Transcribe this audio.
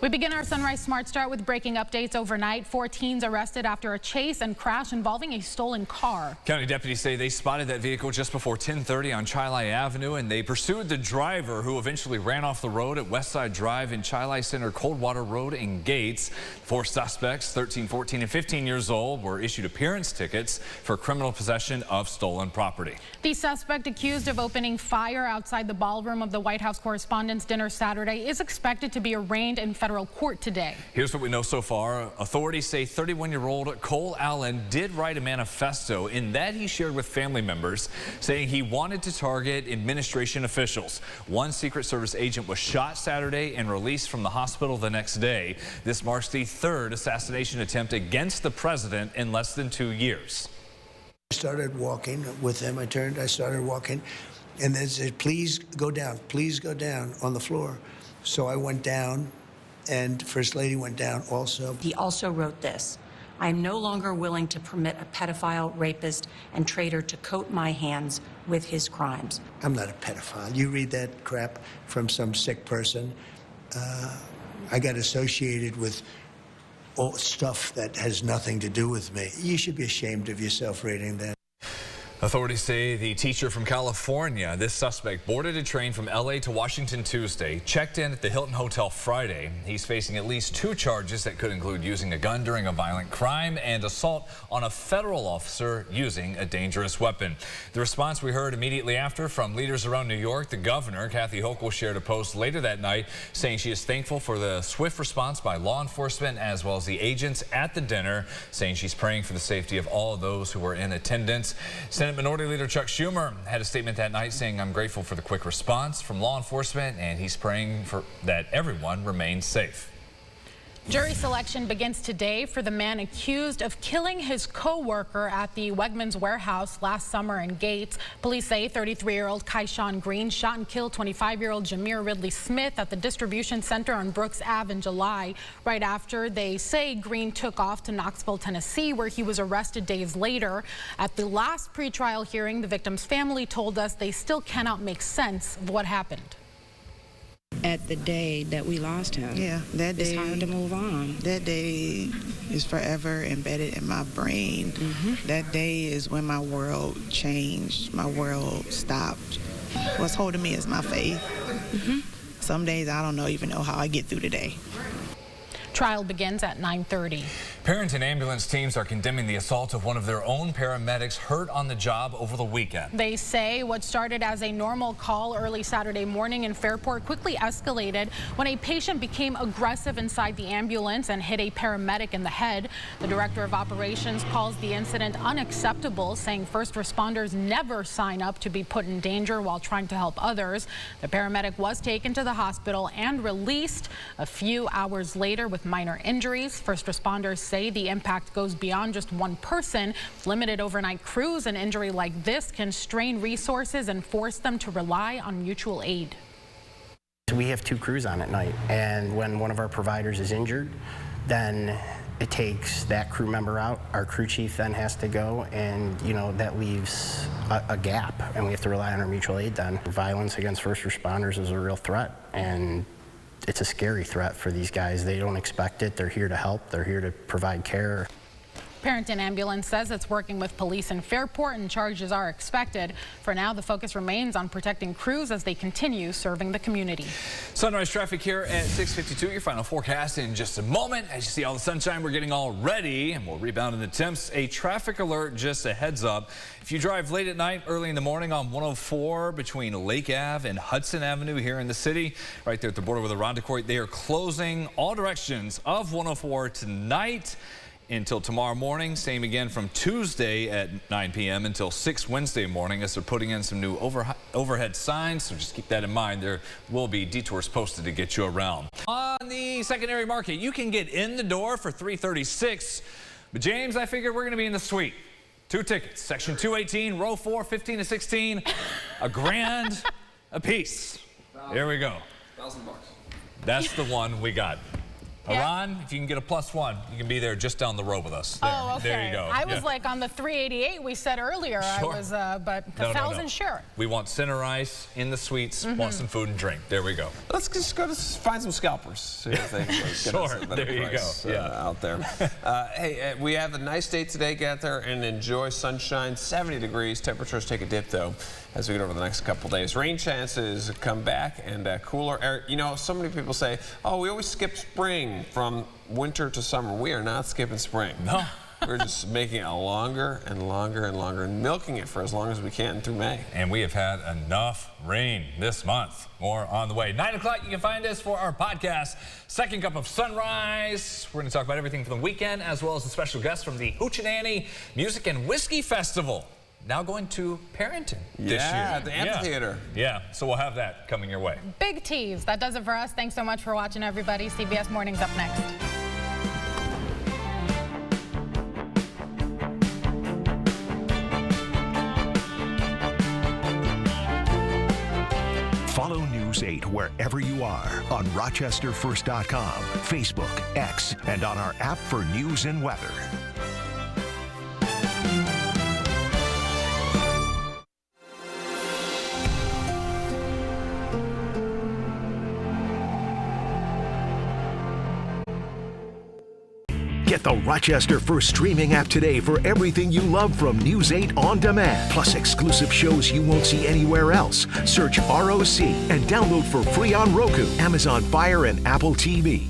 We begin our Sunrise Smart Start with breaking updates overnight. 4 teens arrested after a chase and crash involving a stolen car. County deputies say they spotted that vehicle just before 10:30 on Chilai Avenue, and they pursued the driver, who eventually ran off the road at Westside Drive in Chilai Center, Coldwater Road and Gates. 4 suspects, 13, 14, and 15 years old, were issued appearance tickets for criminal possession of stolen property. The suspect, accused of opening fire outside the ballroom of the White House Correspondents' Dinner Saturday, is expected to be arraigned in federal court today. Here's what we know so far. Authorities say 31-year-old Cole Allen did write a manifesto in that he shared with family members, saying he wanted to target administration officials. One Secret Service agent was shot Saturday and released from the hospital the next day. This marks the 3rd assassination attempt against the president in less than 2 years. I started walking with him. I started walking, and they said, please go down on the floor. So I went down, and First Lady went down also. He also wrote this: I am no longer willing to permit a pedophile, rapist, and traitor to coat my hands with his crimes. I'm not a pedophile. You read that crap from some sick person. I got associated with all stuff that has nothing to do with me. You should be ashamed of yourself reading that. Authorities say the teacher from California, this suspect, boarded a train from L.A. to Washington Tuesday, checked in at the Hilton Hotel Friday. He's facing at least 2 charges that could include using a gun during a violent crime and assault on a federal officer using a dangerous weapon. The response we heard immediately after from leaders around New York. The governor, Kathy Hochul, shared a post later that night saying she is thankful for the swift response by law enforcement as well as the agents at the dinner, saying she's praying for the safety of all of those who were in attendance. Senate Minority Leader Chuck Schumer had a statement that night saying, I'm grateful for the quick response from law enforcement, and he's praying for that everyone remains safe. Jury selection begins today for the man accused of killing his co-worker at the Wegmans warehouse last summer in Gates. Police say 33-year-old Kyshawn Green shot and killed 25-year-old Jameer Ridley Smith at the distribution center on Brooks Ave in July. Right after, they say Green took off to Knoxville, Tennessee, where he was arrested days later. At the last pretrial hearing, the victim's family told us they still cannot make sense of what happened. At the day that we lost him. Yeah, that day. It's hard to move on. That day is forever embedded in my brain. That day is when my world changed. My world stopped. What's holding me is my faith. Some days I don't even know how I get through the day. Trial begins at 9:30. Parents and ambulance teams are condemning the assault of one of their own paramedics hurt on the job over the weekend. They say what started as a normal call early Saturday morning in Fairport quickly escalated when a patient became aggressive inside the ambulance and hit a paramedic in the head. The director of operations calls the incident unacceptable, saying first responders never sign up to be put in danger while trying to help others. The paramedic was taken to the hospital and released a few hours later with minor injuries. First responders say the impact goes beyond just one person. Limited overnight crews, an injury like this can strain resources and force them to rely on mutual aid. We have 2 crews on at night, and when one of our providers is injured, then it takes that crew member out. Our crew chief then has to go, and that leaves a gap, and we have to rely on our mutual aid then. Violence against first responders is a real threat, and it's a scary threat for these guys. They don't expect it. They're here to help. They're here to provide care. Parenton Ambulance says it's working with police in Fairport and charges are expected. For now, the focus remains on protecting crews as they continue serving the community. Sunrise traffic here at 6:52. Your final forecast in just a moment. As you see all the sunshine, we're getting all ready and we'll rebound in the temps. A traffic alert, just a heads up. If you drive late at night, early in the morning on 104 between Lake Ave and Hudson Avenue here in the city, right there at the border with Irondequoit, they are closing all directions of 104 tonight until tomorrow morning. Same again from Tuesday at 9 p.m. until 6 Wednesday morning as they're putting in some new overhead signs. So just keep that in mind. There will be detours posted to get you around. On the secondary market, you can get in the door for $336. But James, I figured we're going to be in the suite. 2 tickets, section 218, row 4, 15 to 16, a grand a piece. There we go. $1,000. That's the one we got. Yeah. Iran, if you can get a +1, you can be there just down the road with us. There, Oh, okay. There you go. I was like on the 388 we said earlier. Sure. I was, but the 1,000, sure. We want center ice in the suites, want some food and drink. There we go. Let's just go to find some scalpers. See if they can get Sure, us a better there you price, go. out there. Hey, we have a nice day today. Get out there and enjoy sunshine. 70 degrees. Temperatures take a dip, though, as we get over the next couple days. Rain chances come back and cooler air. You know, so many people say, oh, we always skip spring from winter to summer. We are not skipping spring. No. We're just making it longer and longer and longer and milking it for as long as we can through May. And we have had enough rain this month. More on the way. 9 o'clock, you can find us for our podcast, Second Cup of Sunrise. We're going to talk about everything from the weekend, as well as a special guest from the Hoochie Music and Whiskey Festival. Now going to Parrington this year. Yeah, the amphitheater. Yeah, so we'll have that coming your way. Big tease. That does it for us. Thanks so much for watching, everybody. CBS Mornings up next. Follow News 8 wherever you are on RochesterFirst.com, Facebook, X, and on our app for news and weather. Get the Rochester First streaming app today for everything you love from News 8 On Demand, plus exclusive shows you won't see anywhere else. Search ROC and download for free on Roku, Amazon Fire, and Apple TV.